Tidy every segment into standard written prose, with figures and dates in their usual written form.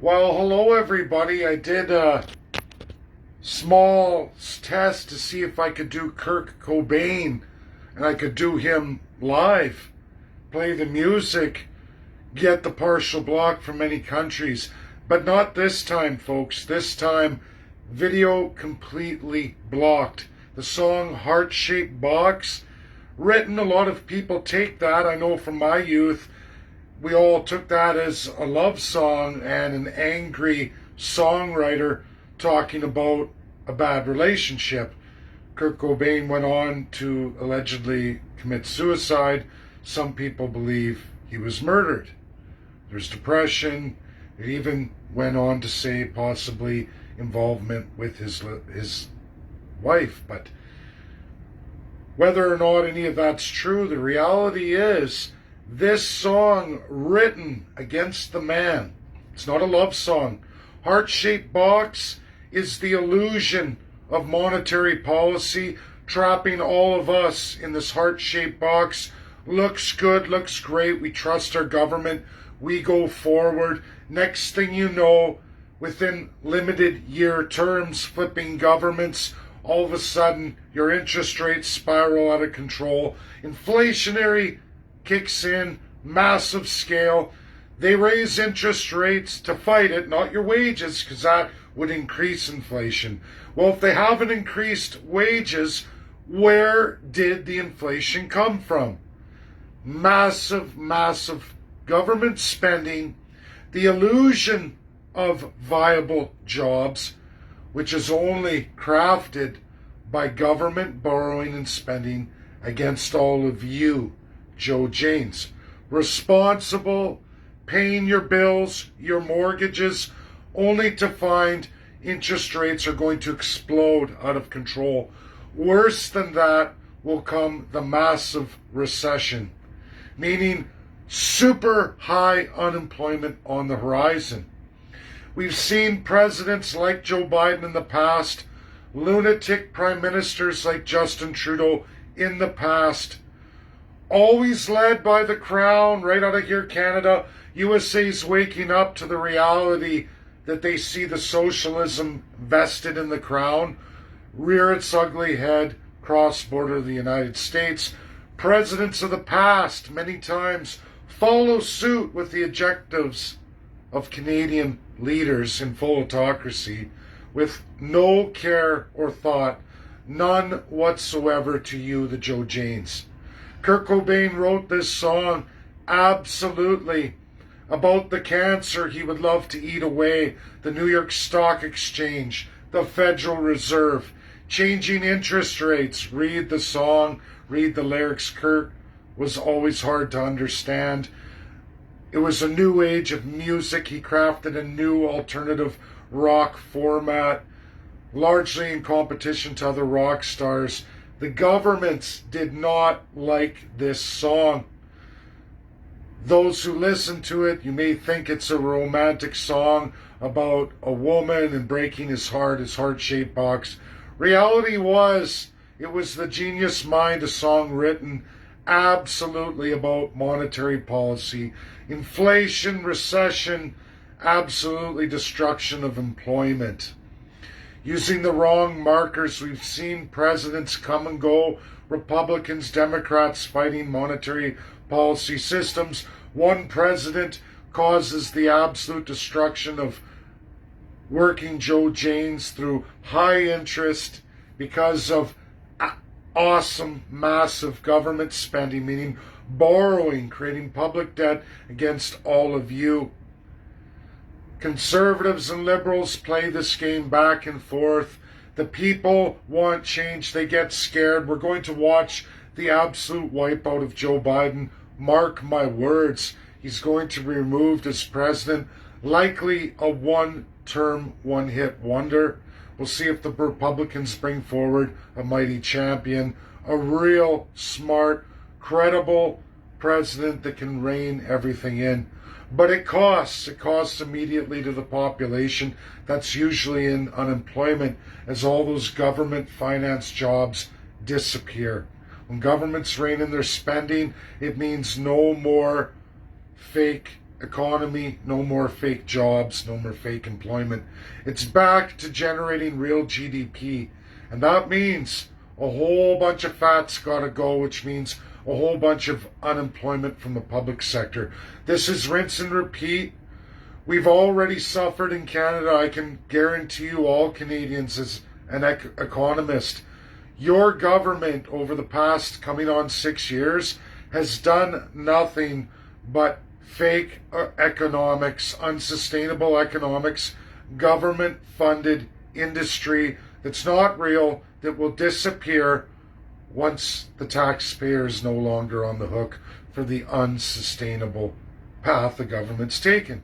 Well, hello everybody. I did a small test to see if I could do Kurt Cobain and I could do him live, play the music, get the partial block from many countries. But not this time, folks. This time, video completely blocked. The song Heart-Shaped Box, written, a lot of people take that, I know from my youth, we all took that as a love song and an angry songwriter talking about a bad relationship. Kurt Cobain went on to allegedly commit suicide. Some people believe he was murdered. There's depression. It even went on to say possibly involvement with his wife. But whether or not any of that's true, the reality is this song written against the man. It's not a love song. Heart-Shaped Box is the illusion of monetary policy, trapping all of us in this heart-shaped box. Looks good, looks great. We trust our government. We go forward. Next thing you know, within limited year terms, flipping governments, all of a sudden your interest rates spiral out of control. Inflationary kicks in, massive scale. They raise interest rates to fight it, not your wages, because that would increase inflation. Well, if they haven't increased wages, where did the inflation come from? Massive, massive government spending, the illusion of viable jobs, which is only crafted by government borrowing and spending against all of you, Joe Janes. Responsible, paying your bills, your mortgages, only to find interest rates are going to explode out of control. Worse than that will come the massive recession, meaning super high unemployment on the horizon. We've seen presidents like Joe Biden in the past, lunatic prime ministers like Justin Trudeau in the past, always led by the crown, right out of here, Canada. USA's waking up to the reality that they see the socialism vested in the crown rear its ugly head cross-border the United States. Presidents of the past many times follow suit with the objectives of Canadian leaders in full autocracy with no care or thought, none whatsoever to you, the Joe Janes. Kurt Cobain wrote this song absolutely about the cancer he would love to eat away, the New York Stock Exchange, the Federal Reserve, changing interest rates. Read the song, read the lyrics. Kurt was always hard to understand. It was a new age of music. He crafted a new alternative rock format, largely in competition to other rock stars. The governments did not like this song. Those who listen to it, you may think it's a romantic song about a woman and breaking his heart-shaped box. Reality was, it was the genius mind, a song written absolutely about monetary policy, inflation, recession, absolutely destruction of employment. Using the wrong markers, we've seen presidents come and go, Republicans, Democrats fighting monetary policy systems. One president causes the absolute destruction of working Joe Janes through high interest because of awesome, massive government spending, meaning borrowing, creating public debt against all of you. Conservatives and liberals play this game back and forth. The people want change. They get scared. We're going to watch the absolute wipeout of Joe Biden. Mark my words. He's going to be removed as president. Likely a one-term, one-hit wonder. We'll see if the Republicans bring forward a mighty champion, a real smart, credible president that can rein everything in. But it costs. It costs immediately to the population that's usually in unemployment as all those government finance jobs disappear. When governments rein in their spending, it means no more fake economy, no more fake jobs, no more fake employment. It's back to generating real GDP. And that means a whole bunch of fat's got to go, which means a whole bunch of unemployment from the public sector. This is rinse and repeat. We've already suffered in Canada. I can guarantee you, all Canadians, as an economist, your government over the past coming on 6 years has done nothing but fake economics, unsustainable economics, government funded industry that's not real, that will disappear once the taxpayer is no longer on the hook for the unsustainable path the government's taken.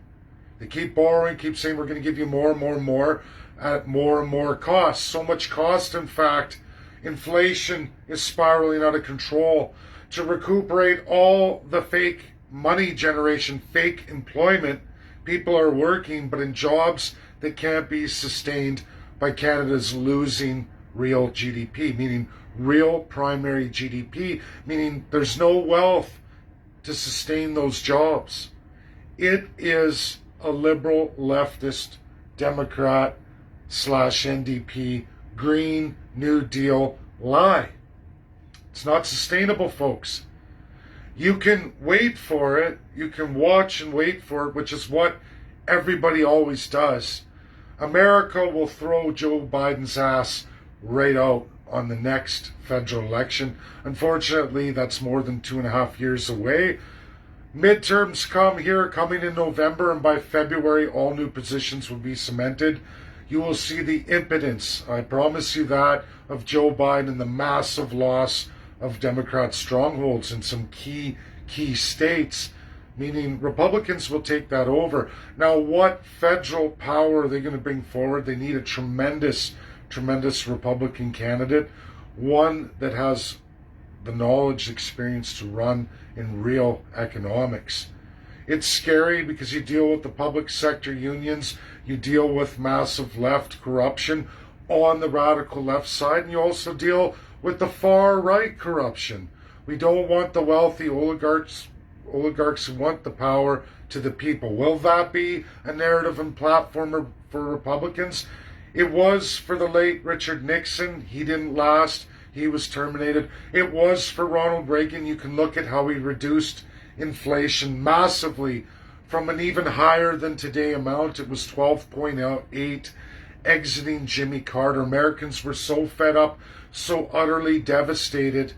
They keep borrowing, keep saying we're going to give you more and more and more at more and more cost. So much cost, in fact, inflation is spiraling out of control. To recuperate all the fake money generation, fake employment, people are working, but in jobs that can't be sustained by Canada's losing real GDP, meaning real primary GDP, meaning there's no wealth to sustain those jobs. It is a liberal, leftist, Democrat / NDP, Green New Deal lie. It's not sustainable, folks. You can wait for it. You can watch and wait for it, which is what everybody always does. America will throw Joe Biden's ass right out on the next federal election. Unfortunately, that's more than 2.5 years away. Midterms coming in November, and by February, all new positions will be cemented. You will see the impotence, I promise you that, of Joe Biden and the massive loss of Democrat strongholds in some key states, meaning Republicans will take that over. Now, what federal power are they going to bring forward? They need a tremendous Republican candidate, one that has the knowledge, experience to run in real economics. It's scary because you deal with the public sector unions, you deal with massive left corruption on the radical left side, and you also deal with the far right corruption. We don't want the wealthy oligarchs who want the power to the people. Will that be a narrative and platform for Republicans? It was for the late Richard Nixon. He didn't last. He was terminated. It was for Ronald Reagan. You can look at how he reduced inflation massively from an even higher than today amount. It was 12.8 exiting Jimmy Carter. Americans were so fed up, so utterly devastated.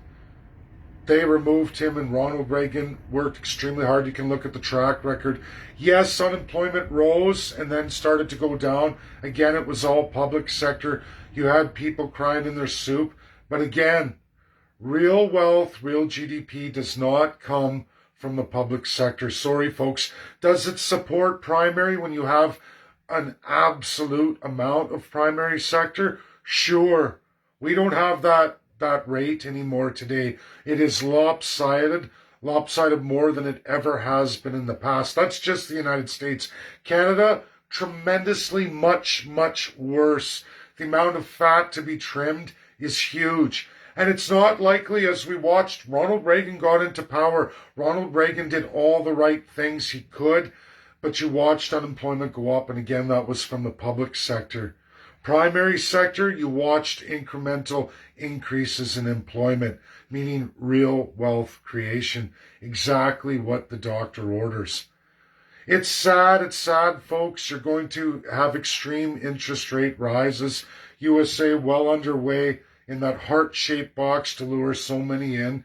They removed him, and Ronald Reagan worked extremely hard. You can look at the track record. Yes, unemployment rose and then started to go down. Again, it was all public sector. You had people crying in their soup. But again, real wealth, real GDP does not come from the public sector. Sorry, folks. Does it support primary when you have an absolute amount of primary sector? Sure. We don't have that rate anymore today. It is lopsided more than it ever has been in the past. That's just the United States. Canada, tremendously much worse. The amount of fat to be trimmed is huge. And it's not likely, as we watched, Ronald Reagan got into power. Ronald Reagan did all the right things he could, but you watched unemployment go up, and again, that was from the public sector. Primary sector, you watched incremental increases in employment, meaning real wealth creation, exactly what the doctor orders. It's sad, folks. You're going to have extreme interest rate rises. USA well underway in that heart-shaped box to lure so many in.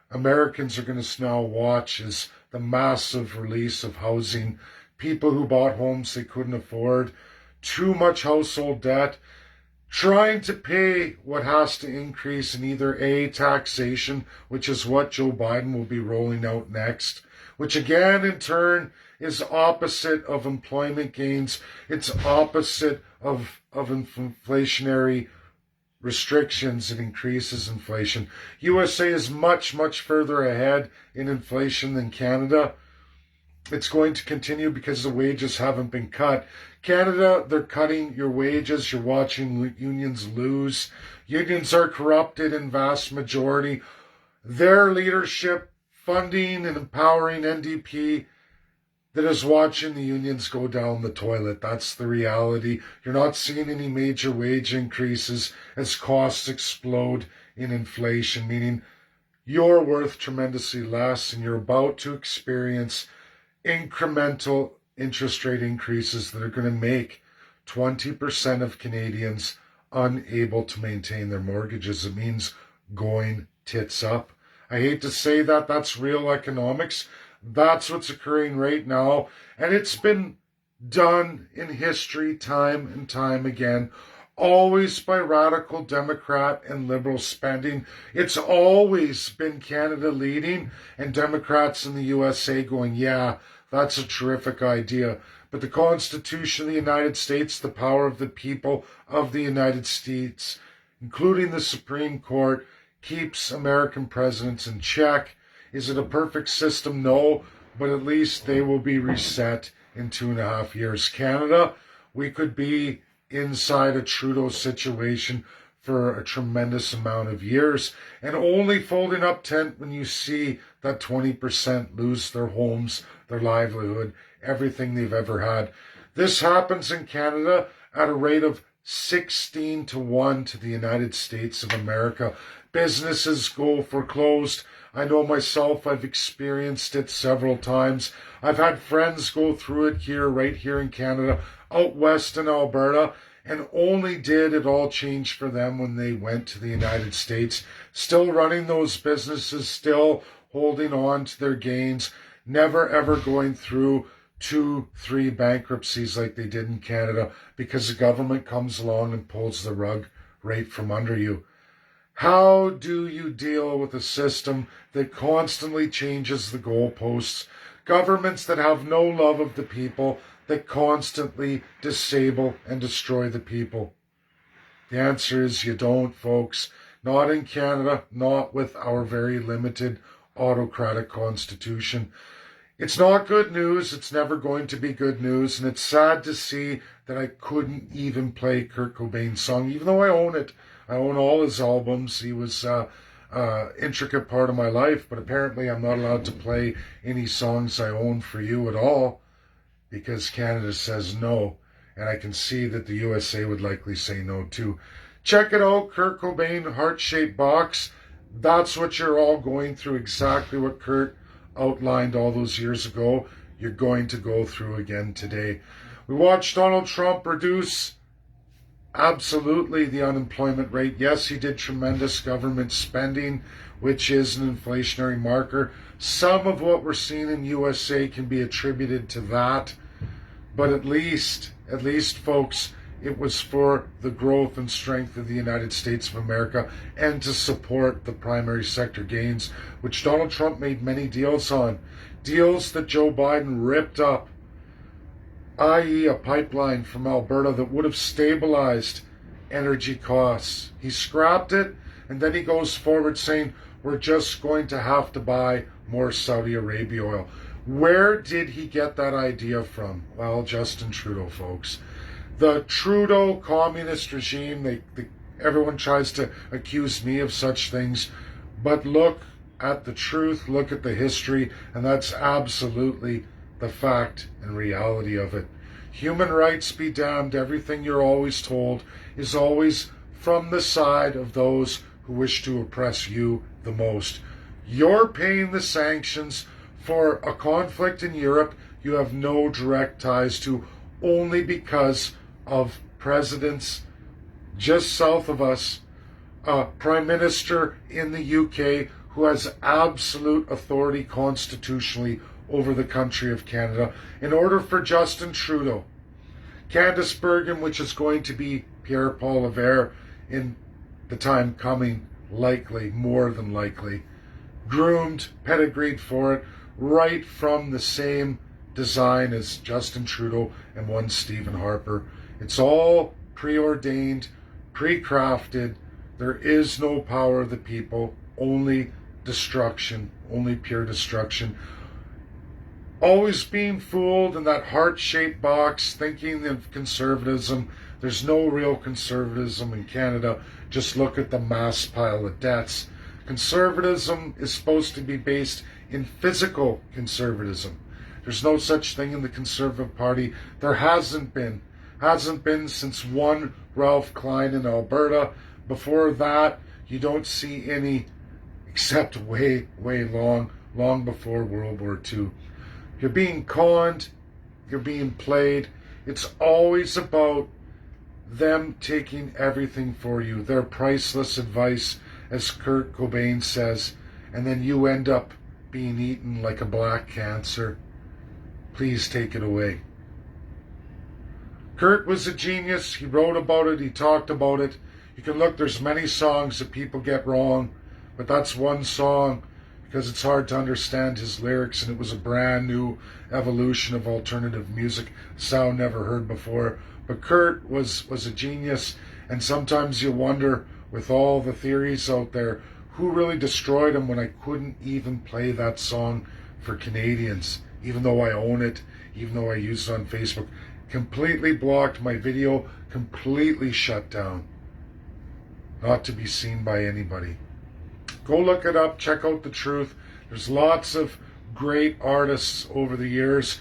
Americans are going to now watch as the massive release of housing, people who bought homes they couldn't afford, too much household debt, trying to pay what has to increase in either A, taxation, which is what Joe Biden will be rolling out next, which again in turn is opposite of employment gains. It's opposite of inflationary restrictions. It increases inflation. USA is much further ahead in inflation than Canada. It's going to continue because the wages haven't been cut. Canada, they're cutting your wages. You're watching unions lose. Unions are corrupted in vast majority. Their leadership, funding and empowering NDP that is watching the unions go down the toilet. That's the reality. You're not seeing any major wage increases as costs explode in inflation, meaning you're worth tremendously less and you're about to experience incremental interest rate increases that are going to make 20% of Canadians unable to maintain their mortgages. It means going tits up. I hate to say that, that's real economics. That's what's occurring right now. And it's been done in history time and time again, always by radical Democrat and liberal spending. It's always been Canada leading and Democrats in the USA going, yeah, that's a terrific idea. But the Constitution of the United States, the power of the people of the United States, including the Supreme Court, keeps American presidents in check. Is it a perfect system? No, but at least they will be reset in 2.5 years. Canada, we could be inside a Trudeau situation for a tremendous amount of years, and only folding up tent when you see that 20% lose their homes, their livelihood, everything they've ever had. This happens in Canada at a rate of 16-1 to the United States of America. Businesses go foreclosed. I know myself, I've experienced it several times. I've had friends go through it here, right here in Canada, out west in Alberta, and only did it all change for them when they went to the United States. Still running those businesses, still holding on to their gains, never ever going through 2-3 bankruptcies like they did in Canada because the government comes along and pulls the rug right from under you. How do you deal with a system that constantly changes the goalposts? Governments that have no love of the people, that constantly disable and destroy the people? The answer is you don't, folks. Not in Canada, not with our very limited autocratic constitution. It's not good news. It's never going to be good news. And it's sad to see that I couldn't even play Kurt Cobain's song, even though I own it. I own all his albums. He was an intricate part of my life, but apparently I'm not allowed to play any songs I own for you at all because Canada says no. And I can see that the USA would likely say no too. Check it out, Kurt Cobain, Heart-Shaped Box. That's what you're all going through, exactly what Kurt outlined all those years ago. You're going to go through again today. We watched Donald Trump reduce absolutely the unemployment rate. Yes, he did tremendous government spending, which is an inflationary marker. Some of what we're seeing in USA can be attributed to that, but at least folks, it was for the growth and strength of the United States of America and to support the primary sector gains, which Donald Trump made many deals on. Deals that Joe Biden ripped up, i.e. a pipeline from Alberta that would have stabilized energy costs. He scrapped it, and then he goes forward saying, we're just going to have to buy more Saudi Arabia oil. Where did he get that idea from? Well, Justin Trudeau, folks. The Trudeau communist regime, everyone tries to accuse me of such things, but look at the truth, look at the history, and that's absolutely the fact and reality of it. Human rights be damned. Everything you're always told is always from the side of those who wish to oppress you the most. You're paying the sanctions for a conflict in Europe you have no direct ties to, only because of presidents just south of us, a prime minister in the UK who has absolute authority constitutionally over the country of Canada. In order for Justin Trudeau, Candace Bergen, which is going to be Pierre Poilievre in the time coming, likely, more than likely, groomed, pedigreed for it, right from the same design as Justin Trudeau and one Stephen Harper. It's all preordained, pre-crafted. There is no power of the people, only destruction, only pure destruction. Always being fooled in that heart-shaped box, thinking of conservatism. There's no real conservatism in Canada. Just look at the mass pile of debts. Conservatism is supposed to be based in physical conservatism. There's no such thing in the Conservative Party. There hasn't been. Hasn't been since one Ralph Klein in Alberta. Before that, you don't see any, except way, way long before World War II. You're being conned. You're being played. It's always about them taking everything for you. Their priceless advice, as Kurt Cobain says, and then you end up being eaten like a black cancer. Please take it away. Kurt was a genius. He wrote about it. He talked about it. You can look, there's many songs that people get wrong, but that's one song because it's hard to understand his lyrics, and it was a brand new evolution of alternative music, sound never heard before. But Kurt was a genius, and sometimes you wonder, with all the theories out there, who really destroyed him when I couldn't even play that song for Canadians, even though I own it, even though I use it on Facebook. Completely blocked my video, completely shut down. Not to be seen by anybody. Go look it up, check out the truth. There's lots of great artists over the years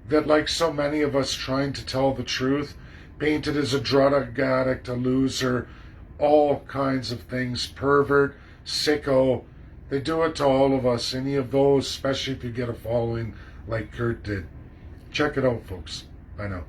that, like so many of us trying to tell the truth, painted as a drug addict, a loser, all kinds of things, pervert, sicko. They do it to all of us, any of those, especially if you get a following like Kurt did. Check it out, folks. Bye now.